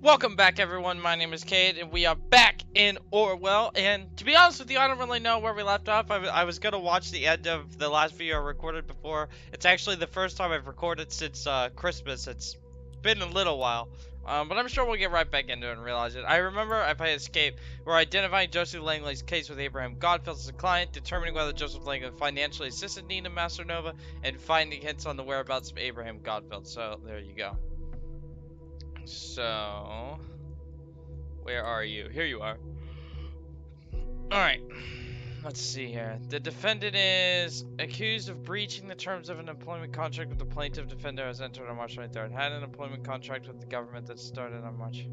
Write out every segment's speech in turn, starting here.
Welcome back, everyone. My name is Cade, and we are back in Orwell. And to be honest with you, I don't really know where we left off. I was gonna watch the end of the last video I recorded before. It's actually the first time I've recorded since Christmas. It's been a little while, but I'm sure we'll get right back into it and realize it. I remember I played Escape, where identifying Joseph Langley's case with Abraham Godfeld as a client, determining whether Joseph Langley financially assisted Nina Masternova, and finding hints on the whereabouts of Abraham Godfeld. So there you go. So, where are you? Here you are. Alright, let's see here. The defendant is accused of breaching the terms of an employment contract with the plaintiff. Defender has entered on March 23rd. Had an employment contract with the government that started on March.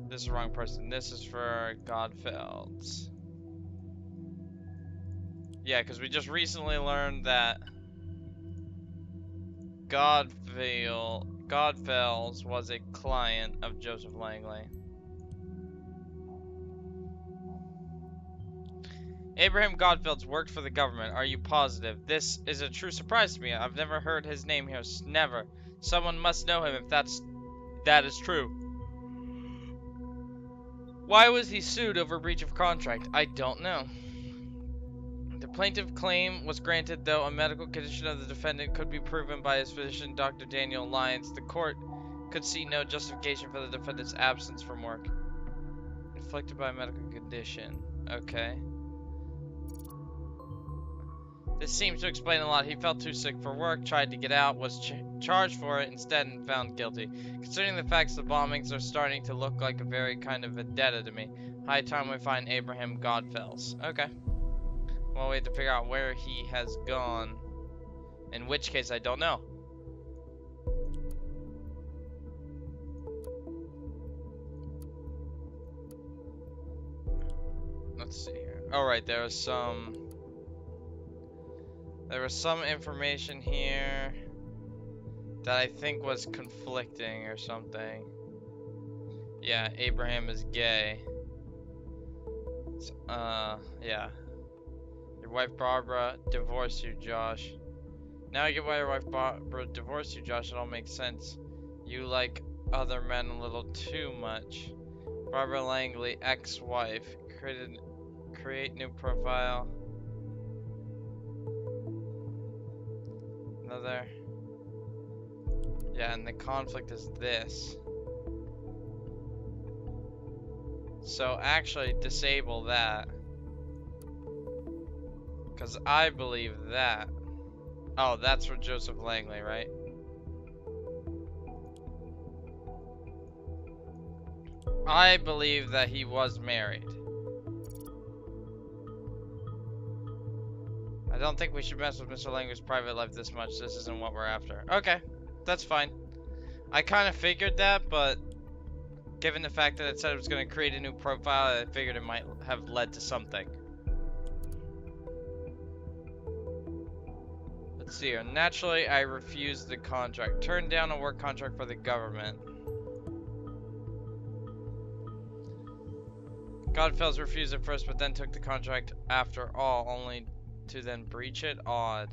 This is the wrong person. This is for Godfelds. Yeah, because we just recently learned that Godfelds was a client of Joseph Langley. Abraham Godfelds worked for the government. Are you positive? This is a true surprise to me. I've never heard his name here. Never. Someone must know him if that is true. Why was he sued over breach of contract? I don't know. The plaintiff claim was granted, though a medical condition of the defendant could be proven by his physician, Dr. Daniel Lyons. The court could see no justification for the defendant's absence from work. Inflicted by a medical condition. Okay. This seems to explain a lot. He felt too sick for work, tried to get out, was charged for it instead, and found guilty. Considering the facts, the bombings are starting to look like a very kind of vendetta to me. High time we find Abraham Godfelds. Okay. Well, we have to figure out where he has gone. In which case, I don't know. Let's see here. Alright, there was some information here that I think was conflicting or something. Yeah, Abraham is gay. Yeah. Your wife Barbara divorced you, Josh. Now I get why your wife Barbara divorced you, Josh. It all makes sense. You like other men a little too much. Barbara Langley, ex-wife. Create new profile. Another. Yeah, and the conflict is this. So actually disable that. Because I believe that. Oh, that's for Joseph Langley, right? I believe that he was married. I don't think we should mess with Mr. Langley's private life this much. This isn't what we're after. Okay, that's fine. I kind of figured that, but given the fact that it said it was going to create a new profile, I figured it might have led to something. Let's see here. Naturally, I refused the contract. Turned down a work contract for the government. Godfelds refused at first, but then took the contract after all, only to then breach it. Odd.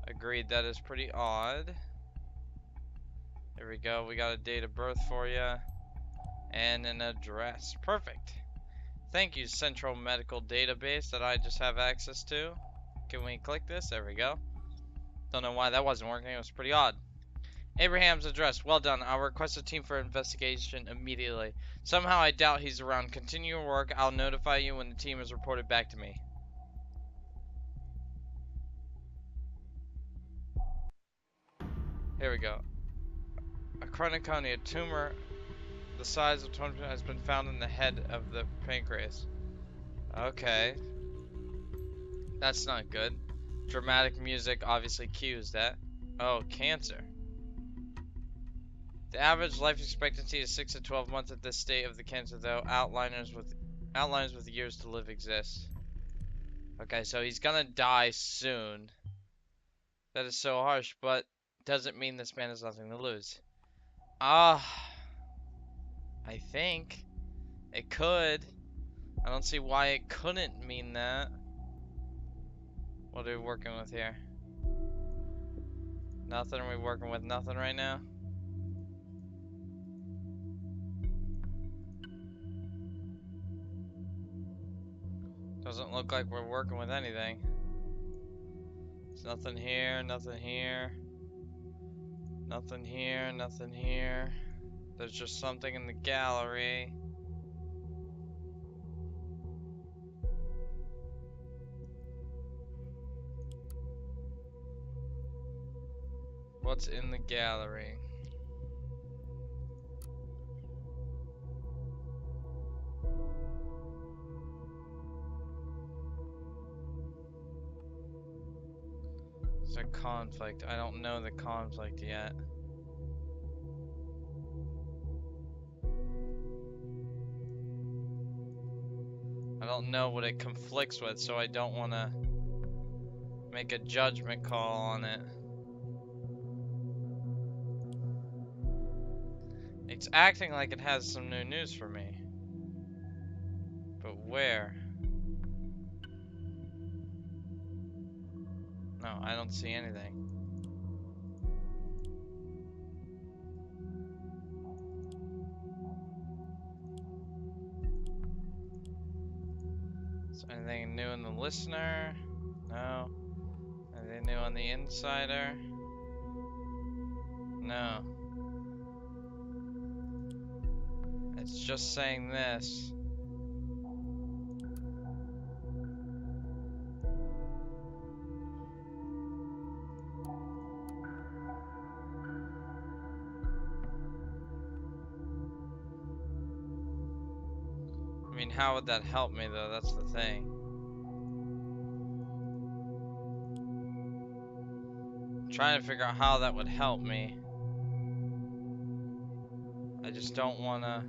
Agreed, that is pretty odd. There we go. We got a date of birth for you. And an address. Perfect. Thank you, Central Medical Database that I just have access to. Can we click this? There we go. Don't know why that wasn't working. It was pretty odd. Abraham's address. Well done. I'll request a team for investigation immediately. Somehow I doubt he's around. Continue your work. I'll notify you when the team is reported back to me. Here we go. A chronoconia tumor the size of 20% has been found in the head of the pancreas. Okay. That's not good. Dramatic music obviously cues that. Oh, cancer. The average life expectancy is 6 to 12 months at this state of the cancer, though outlines with years to live exist. Okay, so he's gonna die soon. That is so harsh, but doesn't mean this man has nothing to lose. I think it could. I don't see why it couldn't mean that. What are we working with here? Nothing? Are we working with nothing right now? Doesn't look like we're working with anything. There's nothing here, nothing here. Nothing here, nothing here. There's just something in the gallery. What's in the gallery? There's a conflict. I don't know the conflict yet. I don't know what it conflicts with, so I don't want to make a judgment call on it. It's acting like it has some new news for me. But where? No, I don't see anything. Is there anything new in the listener? No. Anything new on the insider? No. It's just saying this. I mean, how would that help me though? That's the thing. I'm trying to figure out how that would help me. I just don't wanna...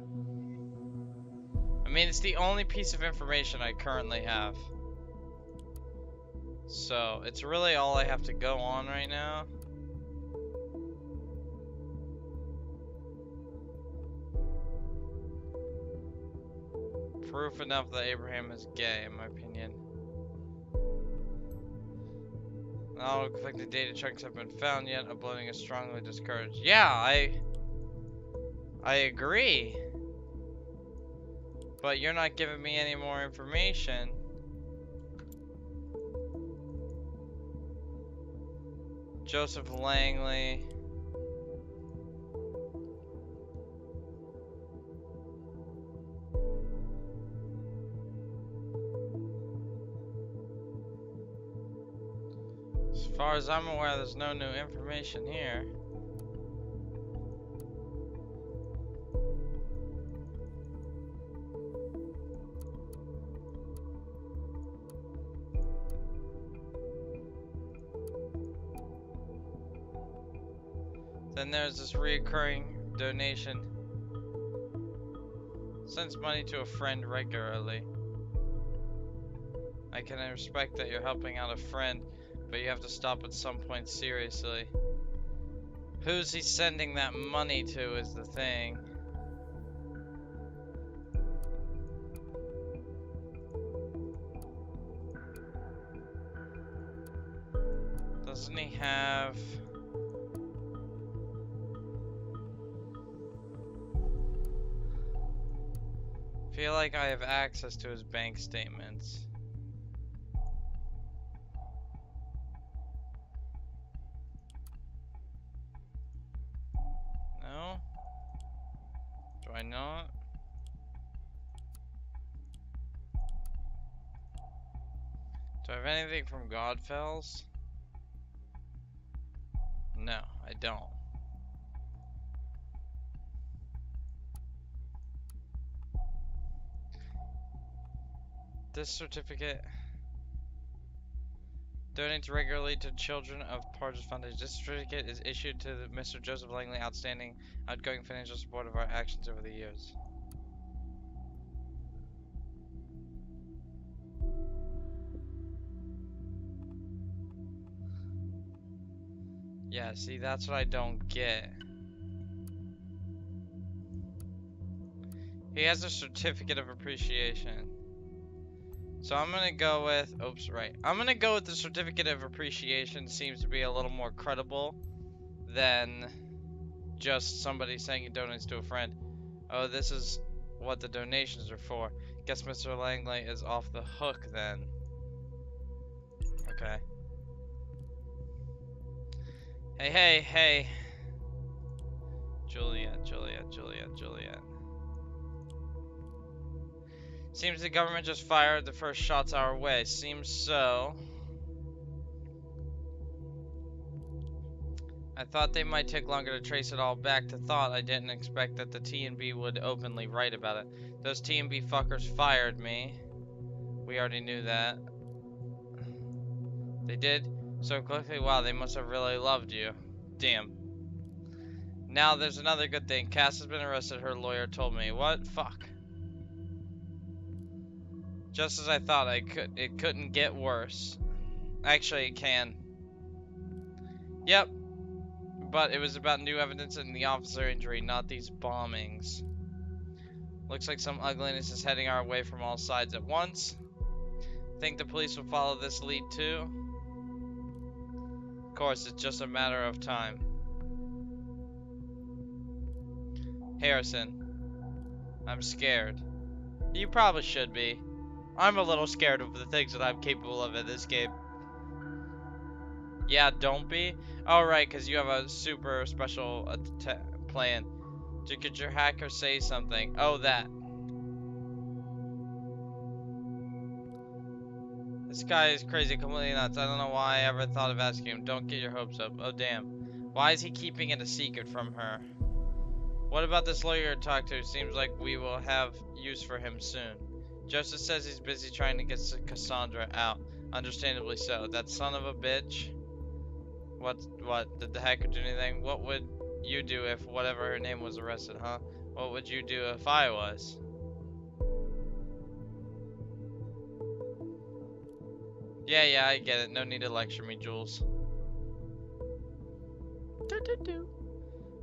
I mean, it's the only piece of information I currently have. So, it's really all I have to go on right now. Proof enough that Abraham is gay, in my opinion. No conflicted data chunks have been found yet. Uploading is strongly discouraged. Yeah, I agree. But you're not giving me any more information. Joseph Langley. As far as I'm aware, there's no new information here. Then there's this reoccurring donation. Sends money to a friend regularly. I can respect that you're helping out a friend, but you have to stop at some point seriously. Who's he sending that money to is the thing. Doesn't he have... I feel like I have access to his bank statements. No? Do I not? Do I have anything from Godfells? No, I don't. This certificate donates regularly to children of Partridge Foundation. This certificate is issued to Mr. Joseph Langley, outstanding, outgoing financial support of our actions over the years. Yeah, see, that's what I don't get. He has a certificate of appreciation. So I'm gonna go with, oops, right. I'm gonna go with the certificate of appreciation. Seems to be a little more credible than just somebody saying he donates to a friend. Oh, this is what the donations are for. Guess Mr. Langley is off the hook then. Okay. Hey, hey, hey. Juliet. Seems the government just fired the first shots our way. Seems so. I thought they might take longer to trace it all back to thought. I didn't expect that the T&B would openly write about it. Those T&B fuckers fired me. We already knew that. They did? So quickly? Wow, they must have really loved you. Damn. Now there's another good thing. Cass has been arrested, her lawyer told me. What? Fuck. Just as I thought, it couldn't get worse. Actually, it can. Yep. But it was about new evidence and the officer injury, not these bombings. Looks like some ugliness is heading our way from all sides at once. Think the police will follow this lead too? Of course, it's just a matter of time. Harrison, I'm scared. You probably should be. I'm a little scared of the things that I'm capable of in this game. Yeah, don't be. Oh, right, because you have a super special plan. Could your hacker say something? Oh, that. This guy is crazy, completely nuts. I don't know why I ever thought of asking him. Don't get your hopes up. Oh, damn. Why is he keeping it a secret from her? What about this lawyer you talked to? Seems like we will have use for him soon. Joseph says he's busy trying to get Cassandra out. Understandably so. That son of a bitch. What? Did the hacker do anything? What would you do if whatever her name was arrested, huh? What would you do if I was? Yeah, I get it. No need to lecture me, Jules.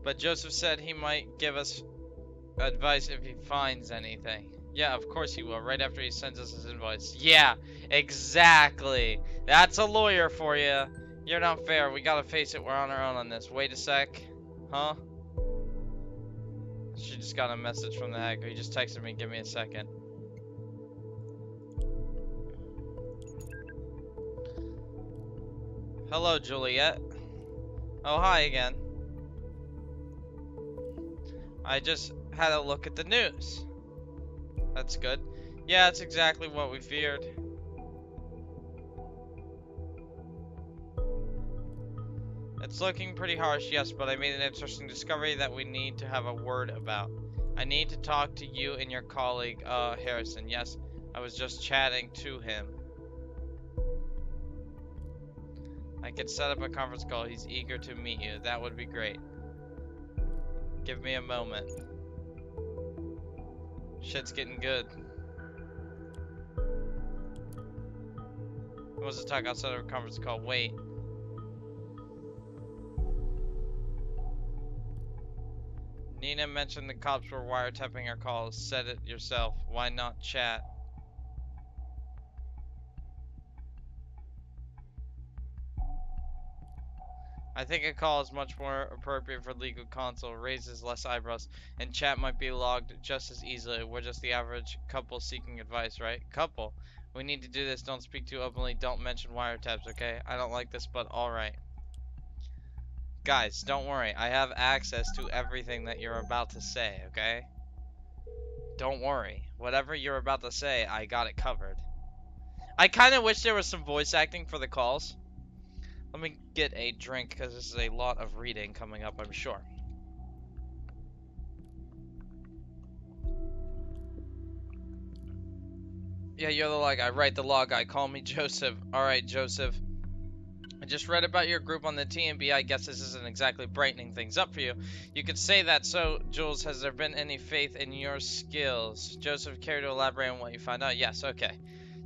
But Joseph said he might give us advice if he finds anything. Yeah, of course he will, right after he sends us his invoice. Yeah, exactly. That's a lawyer for you. You're not fair. We gotta face it. We're on our own on this. Wait a sec. Huh? She just got a message from the hacker. He just texted me. Give me a second. Hello, Juliet. Oh, hi again. I just had a look at the news. That's good. Yeah, it's exactly what we feared. It's looking pretty harsh, yes, but I made an interesting discovery that we need to have a word about. I need to talk to you and your colleague, Harrison. Yes, I was just chatting to him. I could set up a conference call. He's eager to meet you. That would be great. Give me a moment. Shit's getting good. He wants to talk outside of a conference call. Wait. Nina mentioned the cops were wiretapping our calls. Said it yourself. Why not chat? I think a call is much more appropriate for legal counsel, raises less eyebrows, and chat might be logged just as easily. We're just the average couple seeking advice, right? Couple. We need to do this. Don't speak too openly. Don't mention wiretaps, okay? I don't like this, but alright. Guys, don't worry. I have access to everything that you're about to say, okay? Don't worry. Whatever you're about to say, I got it covered. I kind of wish there was some voice acting for the calls. Let me get a drink, because this is a lot of reading coming up, I'm sure. Yeah, you're the log guy. Right, the log guy. Call me Joseph. Alright, Joseph. I just read about your group on the TMB. I guess this isn't exactly brightening things up for you. You could say that. So, Jules, has there been any faith in your skills? Joseph, care to elaborate on what you found out? Yes, okay.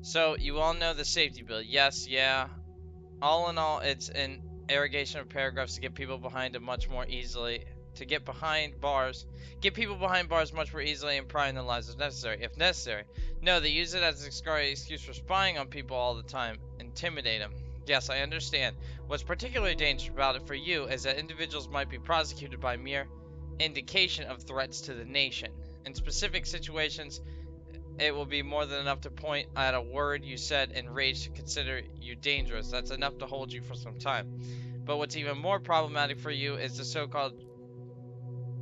So, you all know the safety bill. Yes, yeah. All in all, it's an irrigation of paragraphs to get people behind it much more easily. To get behind bars. Get people behind bars much more easily and pry in their lives if necessary. If necessary. No, they use it as an excuse for spying on people all the time. Intimidate them. Yes, I understand. What's particularly dangerous about it for you is that individuals might be prosecuted by mere indication of threats to the nation. In specific situations, it will be more than enough to point at a word you said in rage to consider you dangerous. That's enough to hold you for some time. But what's even more problematic for you is the so-called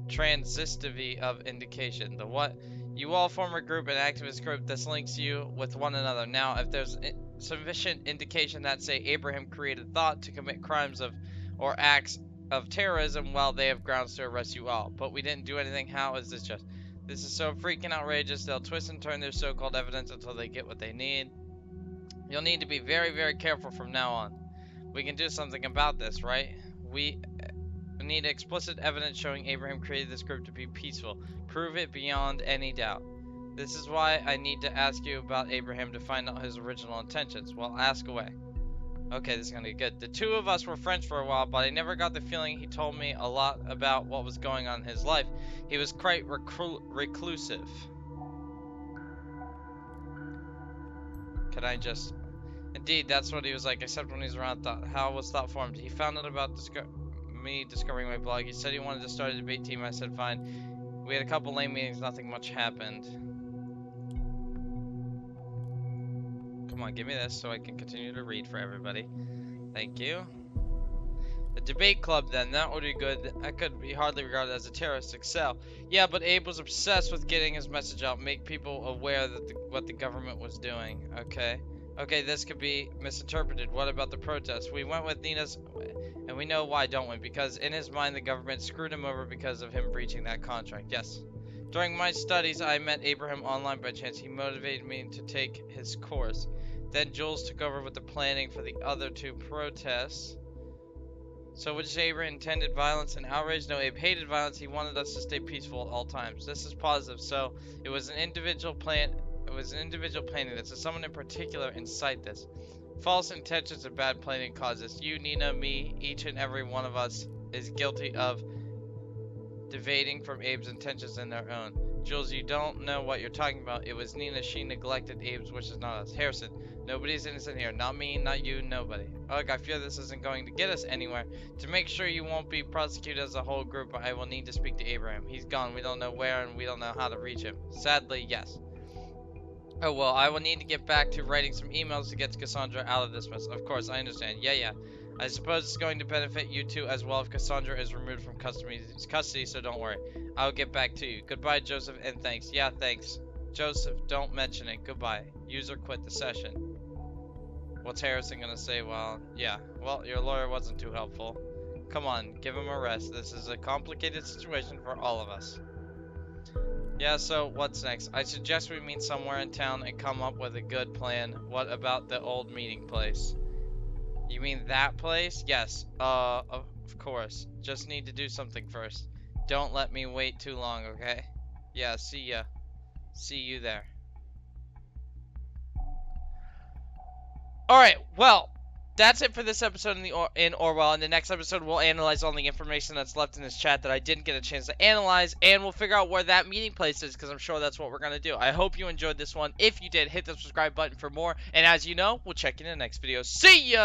transitivity of indication. The what? You all form a group, an activist group. This links you with one another. Now, if there's sufficient indication that, say, Abraham created thought to commit crimes of or acts of terrorism, well, they have grounds to arrest you all. But we didn't do anything. How is this just? This is so freaking outrageous. They'll twist and turn their so-called evidence until they get what they need. You'll need to be very, very careful from now on. We can do something about this, right? We need explicit evidence showing Abraham created this group to be peaceful. Prove it beyond any doubt. This is why I need to ask you about Abraham to find out his original intentions. Well, ask away. Okay, this is gonna be good. The two of us were friends for a while, but I never got the feeling he told me a lot about what was going on in his life. He was quite reclusive. Can I just... Indeed, that's what he was like, except when he was around thought. How was thought formed? He found out about me discovering my blog. He said he wanted to start a debate team. I said fine. We had a couple lame meetings, nothing much happened. Come on, give me this so I can continue to read for everybody. Thank you. A debate club then, that would be good. That could be hardly regarded as a terrorist excel. Yeah, but Abe was obsessed with getting his message out, make people aware that what the government was doing. Okay. Okay, this could be misinterpreted. What about the protests? We went with Nina's, and we know why, don't we? Because in his mind, the government screwed him over because of him breaching that contract. Yes. During my studies, I met Abraham online by chance. He motivated me to take his course. Then Jules took over with the planning for the other two protests. So would you say Abraham intended violence and outrage? No, Abe hated violence. He wanted us to stay peaceful at all times. This is positive. So it was an individual plan. It was an individual planning this. So someone in particular incite this. False intentions and bad planning cause this. You, Nina, me, each and every one of us is guilty of deviating from Abe's intentions and their own. Jules, you don't know what you're talking about. It was Nina. She neglected Abe's wishes, not us. Harrison, nobody's innocent here. Not me, not you, nobody. Look, I fear this isn't going to get us anywhere. To make sure you won't be prosecuted as a whole group, I will need to speak to Abraham. He's gone. We don't know where and we don't know how to reach him. Sadly, yes. Oh, well, I will need to get back to writing some emails to get Cassandra out of this mess. Of course, I understand. Yeah. I suppose it's going to benefit you two as well if Cassandra is removed from custody, so don't worry. I'll get back to you. Goodbye, Joseph, and thanks. Yeah, thanks. Joseph, don't mention it. Goodbye. User quit the session. What's Harrison gonna say? Well, yeah. Well, your lawyer wasn't too helpful. Come on, give him a rest. This is a complicated situation for all of us. Yeah, so what's next? I suggest we meet somewhere in town and come up with a good plan. What about the old meeting place? You mean that place? Yes, of course. Just need to do something first. Don't let me wait too long, okay? Yeah, see ya. See you there. Alright, well, that's it for this episode in Orwell. In the next episode, we'll analyze all the information that's left in this chat that I didn't get a chance to analyze, and we'll figure out where that meeting place is, because I'm sure that's what we're going to do. I hope you enjoyed this one. If you did, hit the subscribe button for more, and as you know, we'll check you in the next video. See ya!